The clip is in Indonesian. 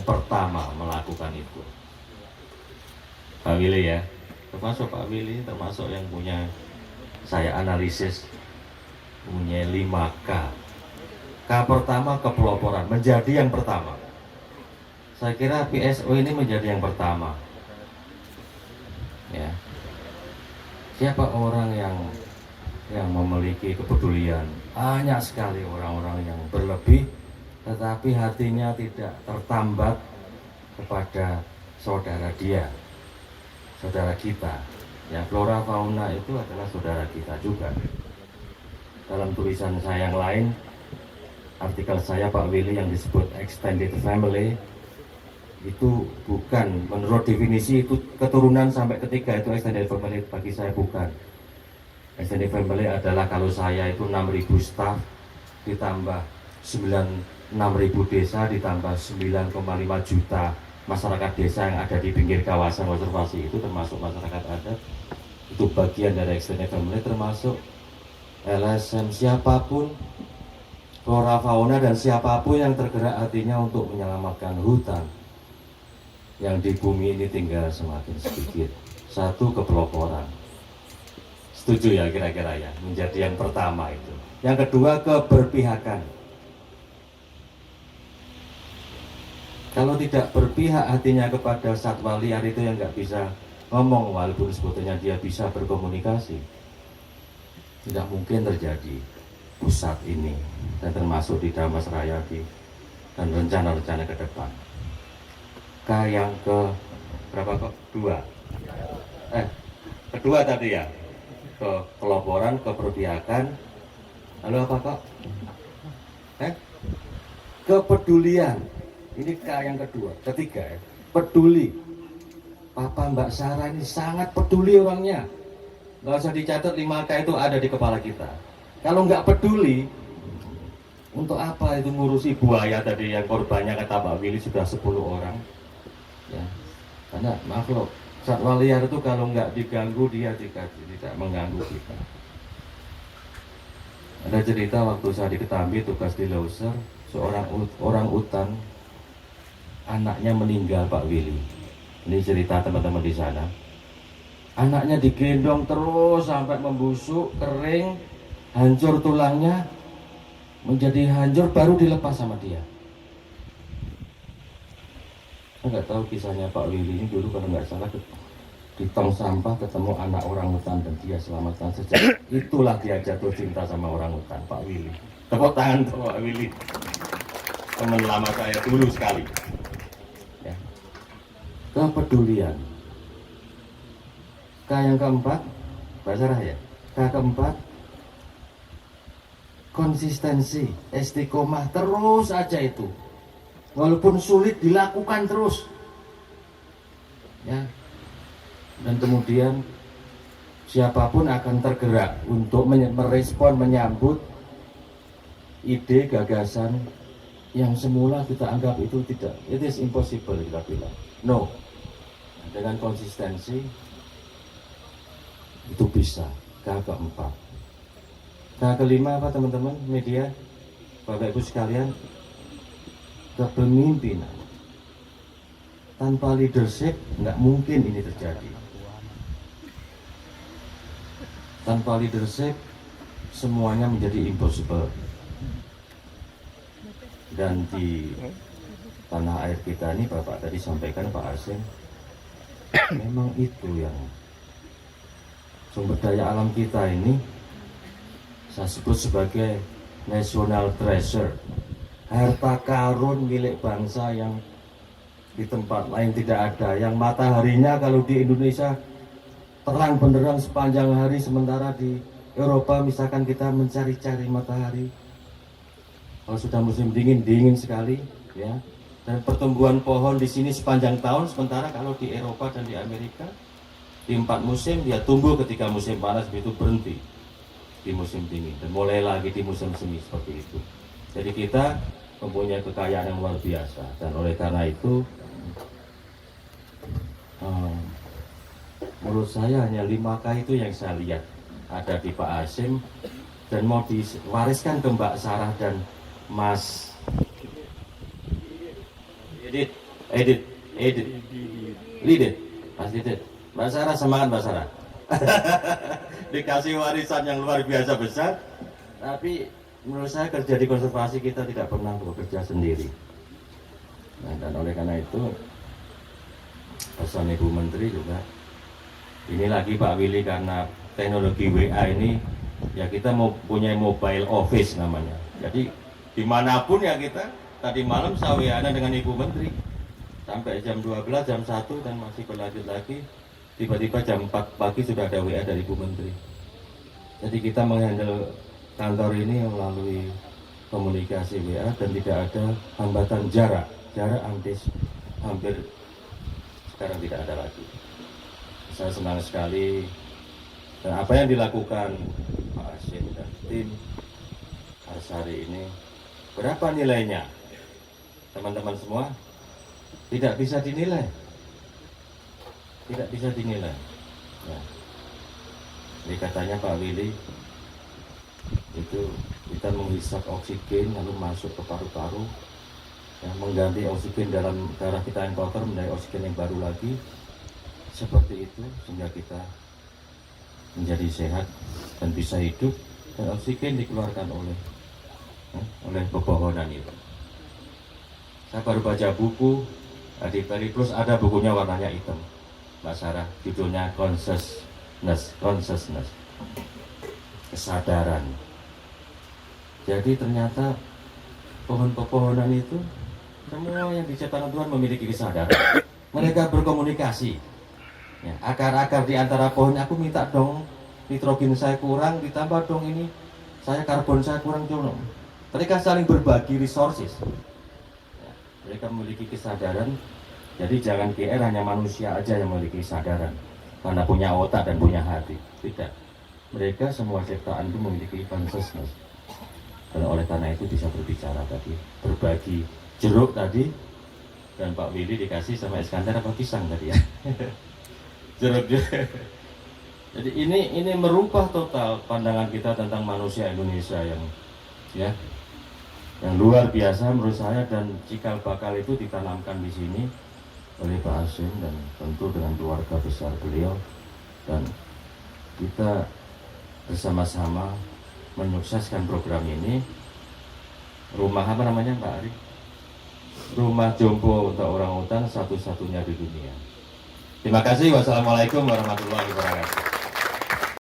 pertama melakukan itu. Pak Willy ya, termasuk Pak Willy, termasuk yang punya, saya analisis punya 5K. K pertama kepeloporan, menjadi yang pertama. Saya kira PSO ini menjadi yang pertama. Ya, siapa orang yang memiliki kepedulian? Banyak sekali orang-orang yang berlebih, tetapi hatinya tidak tertambat kepada saudara dia, saudara kita. Ya, flora fauna itu adalah saudara kita juga. Dalam tulisan saya yang lain, artikel saya Pak Willy yang disebut extended family, itu bukan, menurut definisi itu keturunan sampai ketiga itu extended family, bagi saya bukan. Extended family adalah kalau saya itu 6.000 staff ditambah 6.000 desa ditambah 9,5 juta masyarakat desa yang ada di pinggir kawasan konservasi, itu termasuk masyarakat adat, itu bagian dari extended family, termasuk LSM siapapun, flora fauna dan siapapun yang tergerak hatinya untuk menyelamatkan hutan yang di bumi ini tinggal semakin sedikit. Satu, kepeloporan. Setuju ya kira-kira ya, menjadi yang pertama itu. Yang kedua, keberpihakan. Kalau tidak berpihak hatinya kepada satwa liar itu yang nggak bisa ngomong, walaupun sebetulnya dia bisa berkomunikasi, tidak mungkin terjadi pusat ini, dan termasuk di Damas Rayadi dan rencana-rencana ke depan. K yang ke berapa kok? Kedua tadi ya, kepeloporan, keberpihakan, lalu apa kok? Kepedulian. Ini K yang kedua. Ketiga ya, peduli. Papa Mbak Sarah ini sangat peduli orangnya. Nggak usah dicatat, 5K itu ada di kepala kita. Kalau nggak peduli, untuk apa itu ngurusi buaya tadi yang korbannya kata Pak Willy sudah 10 orang. Ya, karena makhluk satwa liar itu kalau nggak diganggu dia tidak mengganggu kita. Ada cerita waktu saya di Ketambi tugas di Loser, seorang orang utan anaknya meninggal Pak Willy. Ini cerita teman-teman di sana. Anaknya digendong terus sampai membusuk, kering, hancur tulangnya, menjadi hancur, baru dilepas sama dia. Saya nggak tahu kisahnya Pak Willy ini dulu, kalau nggak salah di tong sampah ketemu anak orang hutan dan dia selamatkan sejak itulah dia jatuh cinta sama orang hutan, Pak Willy. Tepuk tangan untuk Pak Willy, teman lama saya dulu sekali. Ya. Kepedulian. K yang keempat, Mbak Sarah ya. K keempat, konsistensi, istiqomah, terus aja itu. Walaupun sulit dilakukan terus, ya. Dan kemudian siapapun akan tergerak untuk merespon, menyambut ide, gagasan yang semula kita anggap itu tidak, it is impossible kita bilang. No, dengan konsistensi itu bisa. K keempat. K kelima apa teman-teman media, Bapak Ibu sekalian? Kepemimpinan. Tanpa leadership nggak mungkin ini terjadi. Tanpa leadership semuanya menjadi impossible. Dan di tanah air kita ini, Bapak tadi sampaikan, Pak Asim, memang itu yang sumber daya alam kita ini saya sebut sebagai national treasure, harta karun milik bangsa yang di tempat lain tidak ada, yang mataharinya kalau di Indonesia terang benderang sepanjang hari, sementara di Eropa misalkan kita mencari-cari matahari, kalau sudah musim dingin, dingin sekali ya, dan pertumbuhan pohon di sini sepanjang tahun, sementara kalau di Eropa dan di Amerika di 4 musim dia tumbuh, ketika musim panas itu berhenti di musim dingin dan mulai lagi di musim semi, seperti itu. Jadi kita mempunyai kekayaan yang luar biasa, dan oleh karena itu menurut saya hanya 5K itu yang saya lihat ada di Pak Asim, dan mau diwariskan ke Mbak Sarah dan Mas Didit. Edit, Lidit, Mas Lidit. Mbak Sarah, semangat Mbak Sarah. Dikasih warisan yang luar biasa besar, tapi menurut saya kerja di konservasi kita tidak pernah bekerja sendiri. Nah, dan oleh karena itu pesan Ibu Menteri juga, ini lagi Pak Willy, karena teknologi WA ini ya kita mau punya mobile office namanya. Jadi dimanapun ya kita, tadi malam saya WA dengan Ibu Menteri sampai jam 12, jam 1 dan masih berlanjut lagi. Tiba-tiba jam 4 pagi sudah ada WA dari Ibu Menteri. Jadi kita menghandle kantor ini melalui komunikasi WA dan tidak ada hambatan jarak hampir sekarang tidak ada lagi. Saya senang sekali dan apa yang dilakukan Pak Hasyim dan tim Arsari ini, berapa nilainya teman-teman semua? Tidak bisa dinilai, tidak bisa dinilai ya. Jadi katanya Pak Willy itu kita menghisap oksigen lalu masuk ke paru-paru, yang mengganti oksigen dalam darah kita yang kotor menjadi oksigen yang baru lagi, seperti itu sehingga kita menjadi sehat dan bisa hidup, dan oksigen dikeluarkan oleh pepohonan itu. Saya baru baca buku di Periplus, ada bukunya warnanya hitam, Mbak Sarah, judulnya Consciousness, kesadaran. Jadi ternyata pohon-pepohonan itu semua yang diciptakan Tuhan memiliki kesadaran. Mereka berkomunikasi. Ya, akar-akar di antara pohon, aku minta dong nitrogen saya kurang, ditambah dong ini, saya karbon saya kurang dong. Mereka saling berbagi resources. Ya, mereka memiliki kesadaran. Jadi jangan GR hanya manusia aja yang memiliki kesadaran karena punya otak dan punya hati. Tidak. Mereka semua ciptaan itu memiliki consciousness. Dan oleh karena itu bisa berbicara tadi, berbagi jeruk tadi, dan Pak Willy dikasih sama Iskandar apa pisang tadi ya. Jeruk. Jadi ini merubah total pandangan kita tentang manusia Indonesia yang luar biasa menurut saya, dan cikal bakal itu ditanamkan di sini oleh Pak Hasyim dan tentu dengan keluarga besar beliau, dan kita bersama-sama menyukseskan program ini. Rumah apa namanya Pak Ari? Rumah jompo untuk orang utan satu-satunya di dunia. Terima kasih. Wassalamualaikum warahmatullahi wabarakatuh.